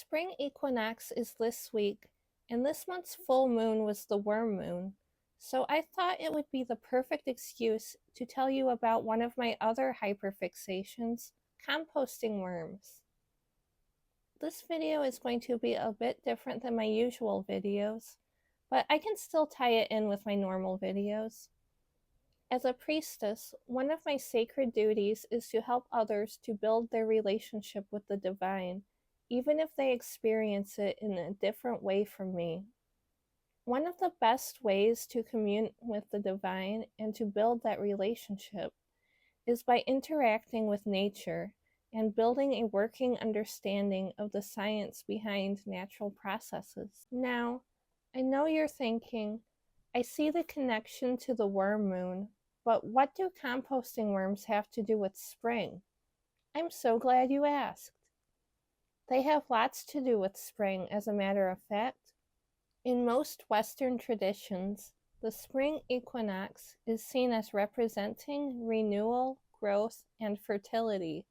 spring equinox is this week, and this month's full moon was the worm moon, so I thought it would be the perfect excuse to tell you about one of my other hyperfixations, composting worms. This video is going to be a bit different than my usual videos, but I can still tie it in with my normal videos. As a priestess, one of my sacred duties is to help others to build their relationship with the divine, even if they experience it in a different way from me. One of the best ways to commune with the divine and to build that relationship is by interacting with nature and building a working understanding of the science behind natural processes. Now, I know you're thinking, I see the connection to the worm moon, but what do composting worms have to do with spring? I'm so glad you asked. They have lots to do with spring, as a matter of fact. In most Western traditions, the spring equinox is seen as representing renewal, growth, and fertility.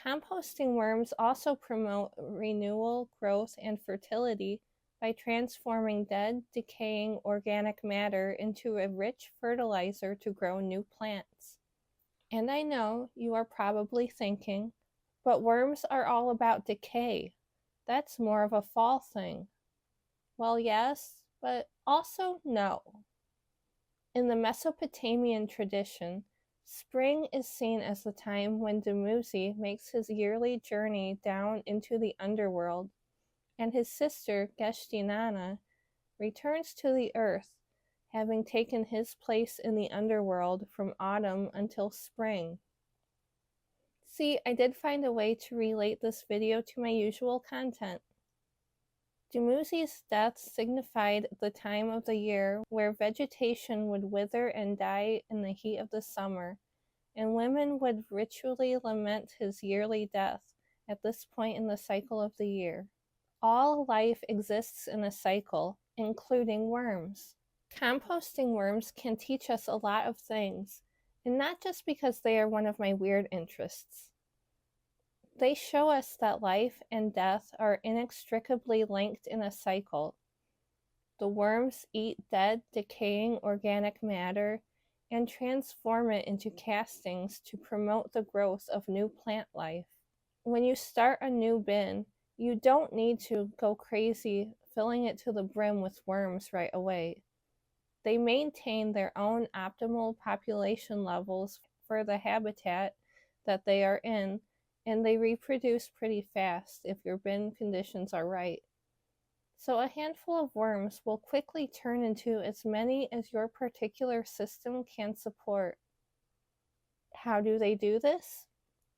Composting worms also promote renewal, growth, and fertility by transforming dead, decaying organic matter into a rich fertilizer to grow new plants. And I know you are probably thinking, but worms are all about decay. That's more of a fall thing. Well, yes, but also no. In the Mesopotamian tradition, spring is seen as the time when Dumuzi makes his yearly journey down into the underworld, and his sister, Geshtinana, returns to the earth, having taken his place in the underworld from autumn until spring. See, I did find a way to relate this video to my usual content. Dumuzi's death signified the time of the year where vegetation would wither and die in the heat of the summer, and women would ritually lament his yearly death at this point in the cycle of the year. All life exists in a cycle, including worms. Composting worms can teach us a lot of things, and not just because they are one of my weird interests. They show us that life and death are inextricably linked in a cycle. The worms eat dead, decaying organic matter and transform it into castings to promote the growth of new plant life. When you start a new bin, you don't need to go crazy filling it to the brim with worms right away. They maintain their own optimal population levels for the habitat that they are in, and they reproduce pretty fast if your bin conditions are right. So a handful of worms will quickly turn into as many as your particular system can support. How do they do this?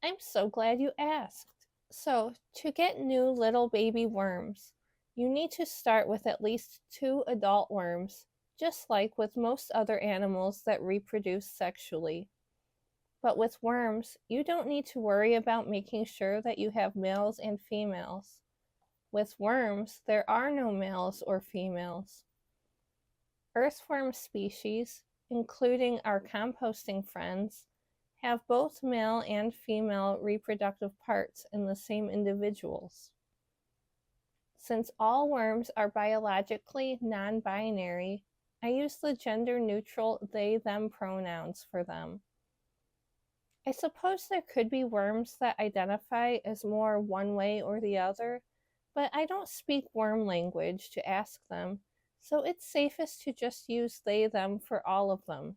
I'm so glad you asked. So, to get new little baby worms, you need to start with at least 2 adult worms, just like with most other animals that reproduce sexually. But with worms, you don't need to worry about making sure that you have males and females. With worms, there are no males or females. Earthworm species, including our composting friends, have both male and female reproductive parts in the same individuals. Since all worms are biologically non-binary, I use the gender-neutral they-them pronouns for them. I suppose there could be worms that identify as more one way or the other, but I don't speak worm language to ask them, so it's safest to just use they-them for all of them.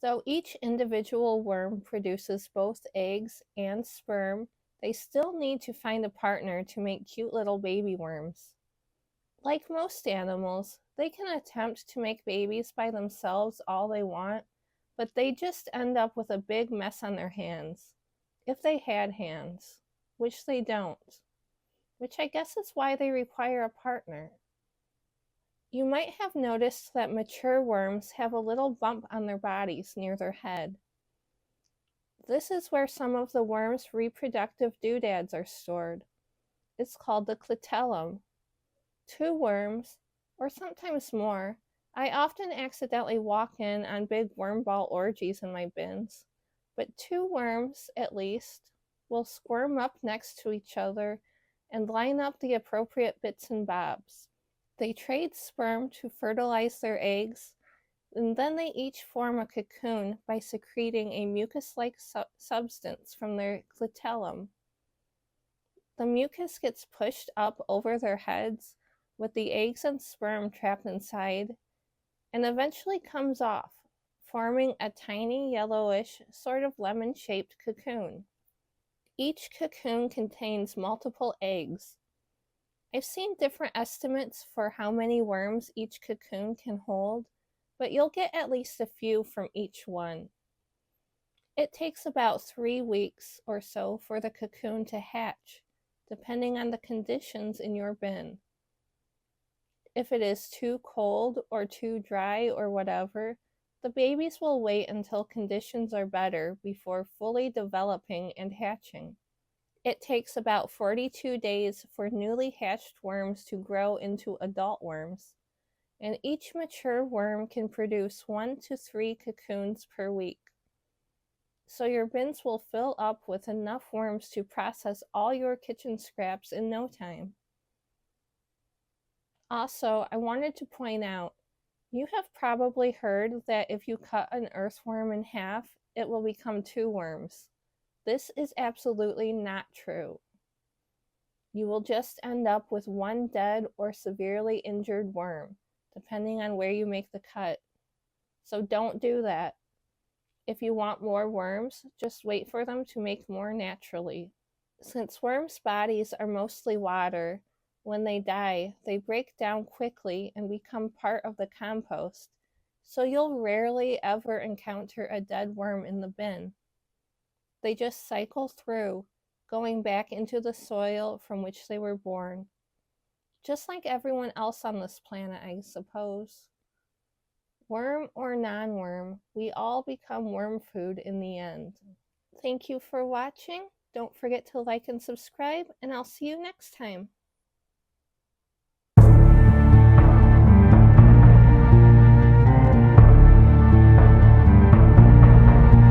Though each individual worm produces both eggs and sperm, they still need to find a partner to make cute little baby worms. Like most animals, they can attempt to make babies by themselves all they want, but they just end up with a big mess on their hands. If they had hands, which they don't. Which I guess is why they require a partner. You might have noticed that mature worms have a little bump on their bodies near their head. This is where some of the worm's reproductive doodads are stored. It's called the clitellum. 2 worms, or sometimes more, I often accidentally walk in on big worm ball orgies in my bins, but 2 worms, at least, will squirm up next to each other and line up the appropriate bits and bobs. They trade sperm to fertilize their eggs, and then they each form a cocoon by secreting a mucus-like substance from their clitellum. The mucus gets pushed up over their heads with the eggs and sperm trapped inside, and eventually comes off, forming a tiny yellowish, sort of lemon-shaped cocoon. Each cocoon contains multiple eggs. I've seen different estimates for how many worms each cocoon can hold, but you'll get at least a few from each one. It takes about 3 weeks or so for the cocoon to hatch, depending on the conditions in your bin. If it is too cold or too dry or whatever, the babies will wait until conditions are better before fully developing and hatching. It takes about 42 days for newly hatched worms to grow into adult worms, and each mature worm can produce 1 to 3 cocoons per week. So your bins will fill up with enough worms to process all your kitchen scraps in no time. Also, I wanted to point out, you have probably heard that if you cut an earthworm in half, it will become 2 worms. This is absolutely not true. You will just end up with 1 dead or severely injured worm, depending on where you make the cut. So don't do that. If you want more worms, just wait for them to make more naturally. Since worms' bodies are mostly water, when they die, they break down quickly and become part of the compost, so you'll rarely ever encounter a dead worm in the bin. They just cycle through, going back into the soil from which they were born. Just like everyone else on this planet, I suppose. Worm or non-worm, we all become worm food in the end. Thank you for watching. Don't forget to like and subscribe, and I'll see you next time.